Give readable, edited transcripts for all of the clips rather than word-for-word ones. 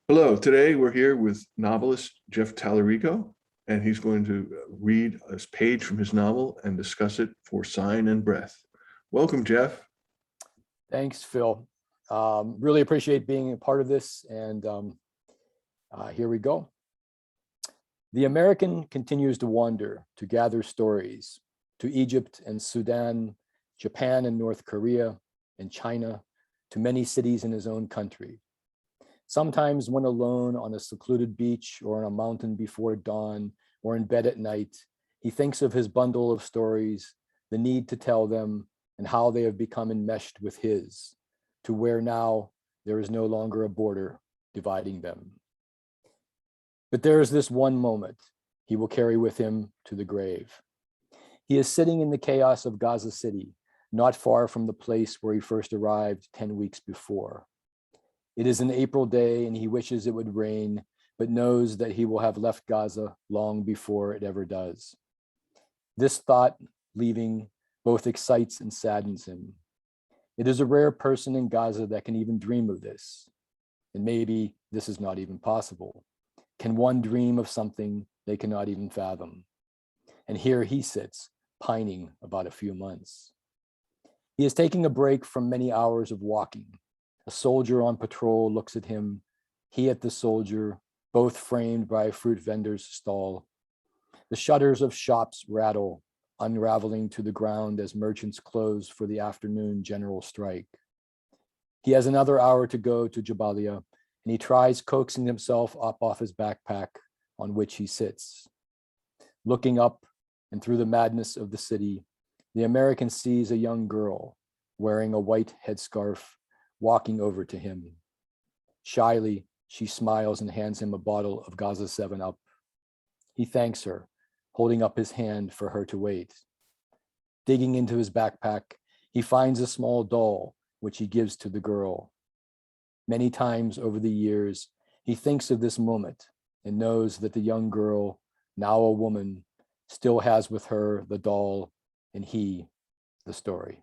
Hello, today we're here with novelist Jeff Talarigo, and he's going to read a page from his novel and discuss it for Sign and Breath. Welcome, Jeff. Thanks, Phil. Really appreciate being a part of this, and here we go. The American continues to wander, to gather stories, to Egypt and Sudan, Japan and North Korea, and China, to many cities in his own country. Sometimes when alone on a secluded beach or on a mountain before dawn or in bed at night, he thinks of his bundle of stories, the need to tell them, and how they have become enmeshed with his, to where now there is no longer a border dividing them. But there is this one moment he will carry with him to the grave. He is sitting in the chaos of Gaza City, not far from the place where he first arrived 10 weeks before. It is an April day and he wishes it would rain, but knows that he will have left Gaza long before it ever does. This thought, leaving, both excites and saddens him. It is a rare person in Gaza that can even dream of this. And maybe this is not even possible. Can one dream of something they cannot even fathom? And here he sits, pining about a few months. He is taking a break from many hours of walking. A soldier on patrol looks at him, he at the soldier, both framed by a fruit vendor's stall. The shutters of shops rattle, unraveling to the ground as merchants close for the afternoon general strike. He has another hour to go to Jabalia, and he tries coaxing himself up off his backpack on which he sits. Looking up and through the madness of the city, the American sees a young girl wearing a white headscarf walking over to him. Shyly, she smiles and hands him a bottle of Gaza 7-Up. He thanks her, holding up his hand for her to wait. Digging into his backpack, he finds a small doll, which he gives to the girl. Many times over the years, he thinks of this moment and knows that the young girl, now a woman, still has with her the doll and he, the story.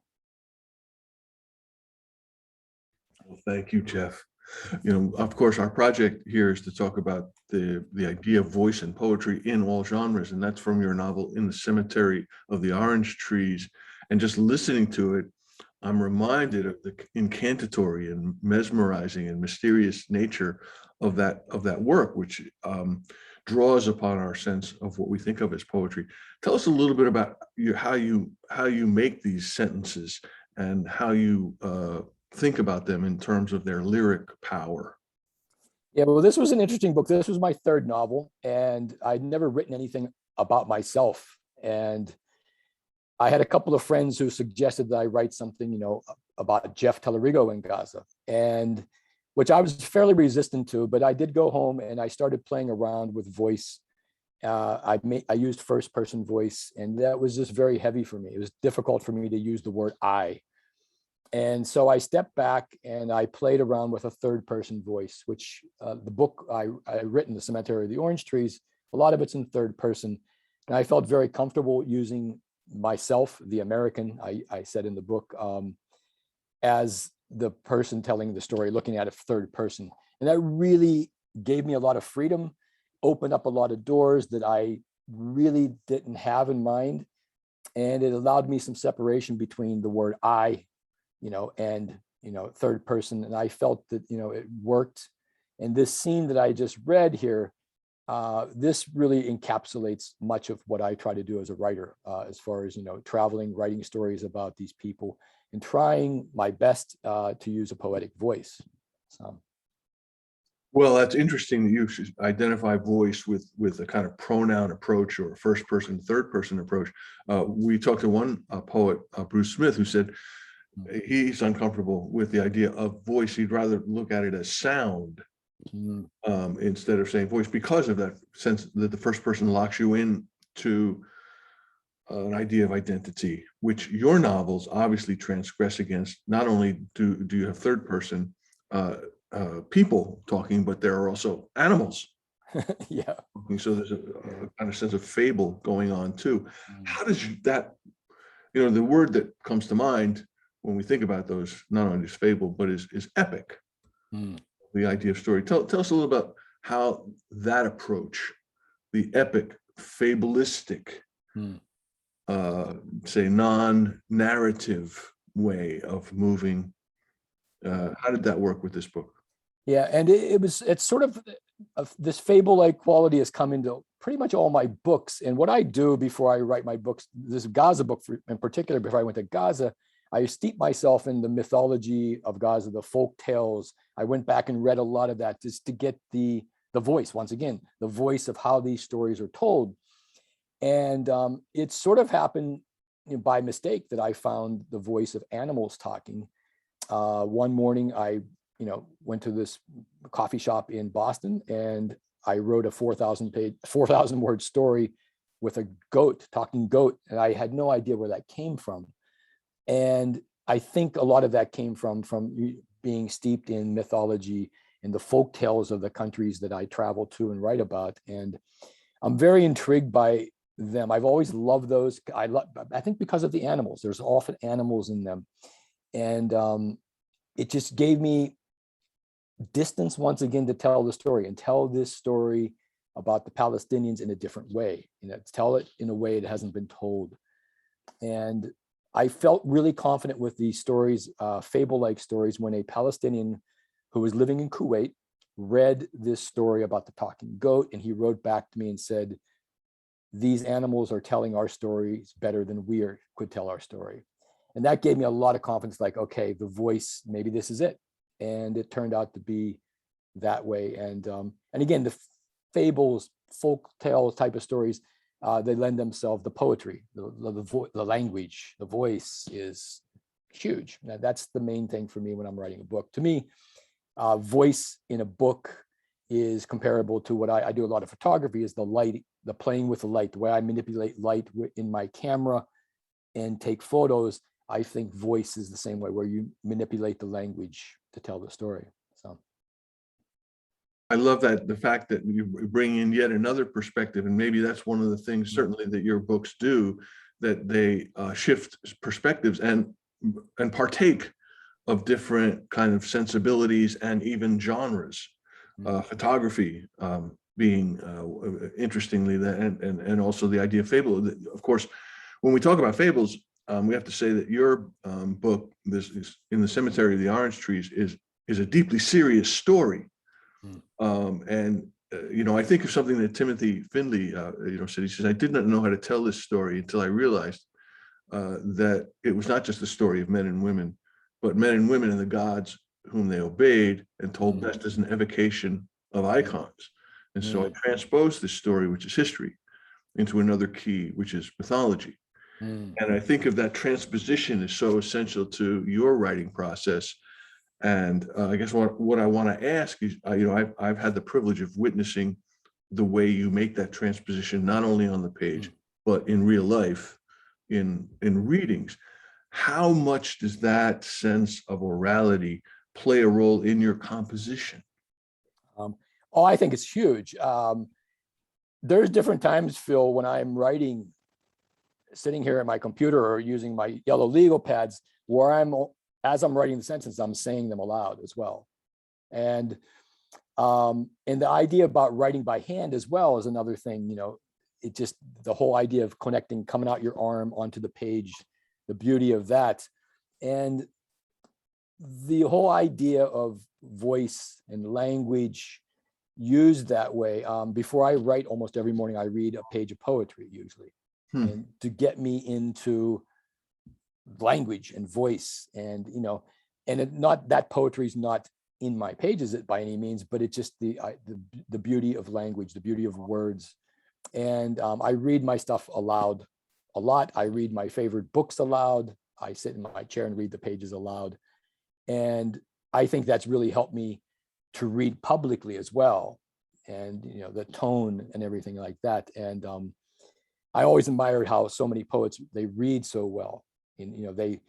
Well, thank you, Jeff. Of course, our project here is to talk about the idea of voice and poetry in all genres, and that's from your novel In the Cemetery of the Orange Trees. And just listening to it, I'm reminded of the incantatory and mesmerizing and mysterious nature of that work, which draws upon our sense of what we think of as poetry. Tell us a little bit about how you make these sentences and how you think about them in terms of their lyric power. Yeah, well, this was an interesting book. This was my third novel, and I'd never written anything about myself. And I had a couple of friends who suggested that I write something, about Jeff Talarigo in Gaza, and which I was fairly resistant to, but I did go home and I started playing around with voice. I used first person voice, and that was just very heavy for me. It was difficult for me to use the word I. And so I stepped back and I played around with a third person voice, which the book I written, The Cemetery of the Orange Trees, a lot of it's in third person. And I felt very comfortable using myself, the American, I said in the book, as the person telling the story, looking at it third person. And that really gave me a lot of freedom, opened up a lot of doors that I really didn't have in mind. And it allowed me some separation between the word I, and, third person. And I felt that, it worked. And this scene that I just read here, this really encapsulates much of what I try to do as a writer, as far as, traveling, writing stories about these people and trying my best to use a poetic voice. So. Well, that's interesting that you should identify voice with a kind of pronoun approach or a first person, third person approach. We talked to one poet, Bruce Smith, who said he's uncomfortable with the idea of voice. He'd rather look at it as sound instead of saying voice, because of that sense that the first person locks you in to an idea of identity, which your novels obviously transgress against. Not only do you have third person people talking, but there are also animals. Yeah. So there's a kind of sense of fable going on too. How does that, the word that comes to mind when we think about those, not only is fable, but is epic. the idea of story. Tell us a little about how that approach, the epic, fabulistic, Hmm. uh, say non-narrative way of moving. How did that work with this book? Yeah, and it's sort of this fable-like quality has come into pretty much all my books. And what I do before I write my books, this Gaza book in particular, before I went to Gaza, I steeped myself in the mythology of Gaza, the folk tales. I went back and read a lot of that just to get the voice, once again, the voice of how these stories are told. And it sort of happened, by mistake, that I found the voice of animals talking. One morning, I went to this coffee shop in Boston, and I wrote a 4,000 word story with a goat, talking goat, and I had no idea where that came from. And I think a lot of that came from being steeped in mythology and the folk tales of the countries that I travel to and write about. And I'm very intrigued by them. I've always loved those. I think because of the animals. There's often animals in them, and it just gave me distance once again to tell the story and tell this story about the Palestinians in a different way. Tell it in a way it hasn't been told. And I felt really confident with these stories, fable-like stories, when a Palestinian who was living in Kuwait read this story about the talking goat, and he wrote back to me and said, "These animals are telling our stories better than we could tell our story." And that gave me a lot of confidence, like, okay, the voice, maybe this is it. And it turned out to be that way. And again, the fables, folk tale type of stories, they lend themselves, the poetry, the language, the voice is huge. Now, that's the main thing for me when I'm writing a book. To me, voice in a book is comparable to what I do a lot of photography, is the light, the playing with the light, the way I manipulate light in my camera and take photos. I think voice is the same way, where you manipulate the language to tell the story. So I love that, the fact that you bring in yet another perspective, and maybe that's one of the things certainly that your books do, that they shift perspectives and partake of different kind of sensibilities and even genres. Photography being interestingly that, and also the idea of fable. Of course, when we talk about fables, we have to say that your book, this is In the Cemetery of the Orange Trees, is a deeply serious story. And I think of something that Timothy Findley, said. He says, "I did not know how to tell this story until I realized that it was not just a story of men and women, but men and women and the gods whom they obeyed, and told best as an evocation of icons." And so I transposed this story, which is history, into another key, which is mythology. And I think of that transposition is so essential to your writing process. And I guess what I want to ask is, I've had the privilege of witnessing the way you make that transposition, not only on the page, but in real life, in readings. How much does that sense of orality play a role in your composition? I think it's huge. There's different times, Phil, when I'm writing, sitting here at my computer or using my yellow legal pads, where as I'm writing the sentence, I'm saying them aloud as well. And the idea about writing by hand as well is another thing. It just, the whole idea of connecting, coming out your arm onto the page, the beauty of that. And the whole idea of voice and language used that way. Before I write, almost every morning, I read a page of poetry usually, and to get me into language and voice, and not that poetry is not in my pages by any means, but it's just the beauty of language, the beauty of words. And I read my stuff aloud a lot. I read my favorite books aloud. I sit in my chair and read the pages aloud. And I think that's really helped me to read publicly as well. And, the tone and everything like that. And I always admired how so many poets, they read so well. And,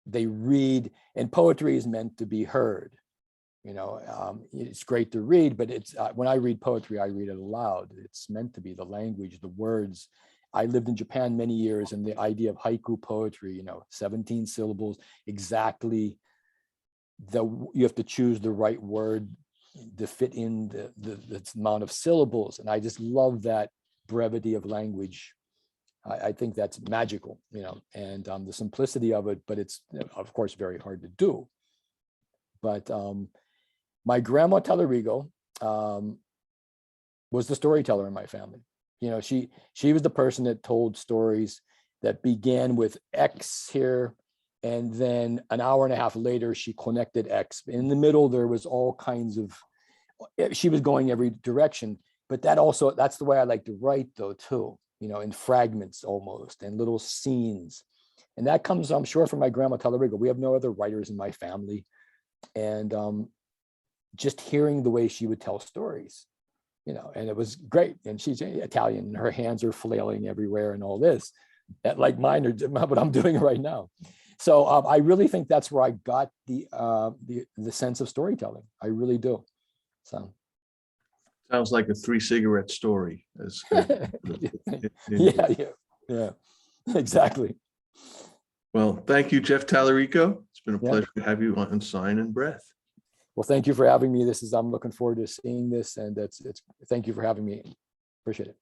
they read, and poetry is meant to be heard. It's great to read, but it's when I read poetry, I read it aloud. It's meant to be the language, the words. I lived in Japan many years, and the idea of haiku poetry, 17 syllables, exactly you have to choose the right word to fit in the amount of syllables. And I just love that brevity of language. I think that's magical, and the simplicity of it, but it's of course very hard to do. But my grandma Talarigo was the storyteller in my family. She was the person that told stories that began with X here, and then an hour and a half later, she connected X. In the middle, there was all kinds of, she was going every direction, but that's the way I like to write though, too, in fragments almost, and little scenes. And that comes, I'm sure, from my grandma Talarigo. We have no other writers in my family. And just hearing the way she would tell stories, and it was great. And she's Italian, and her hands are flailing everywhere and all this, like mine are what I'm doing right now. So I really think that's where I got the sense of storytelling. I really do. So Sounds like a 3 cigarette story. Yeah, exactly. Well, thank you, Jeff Talarico. It's been a pleasure to have you on Sign and Breath. Well, thank you for having me. I'm looking forward to seeing this, and it's thank you for having me. Appreciate it.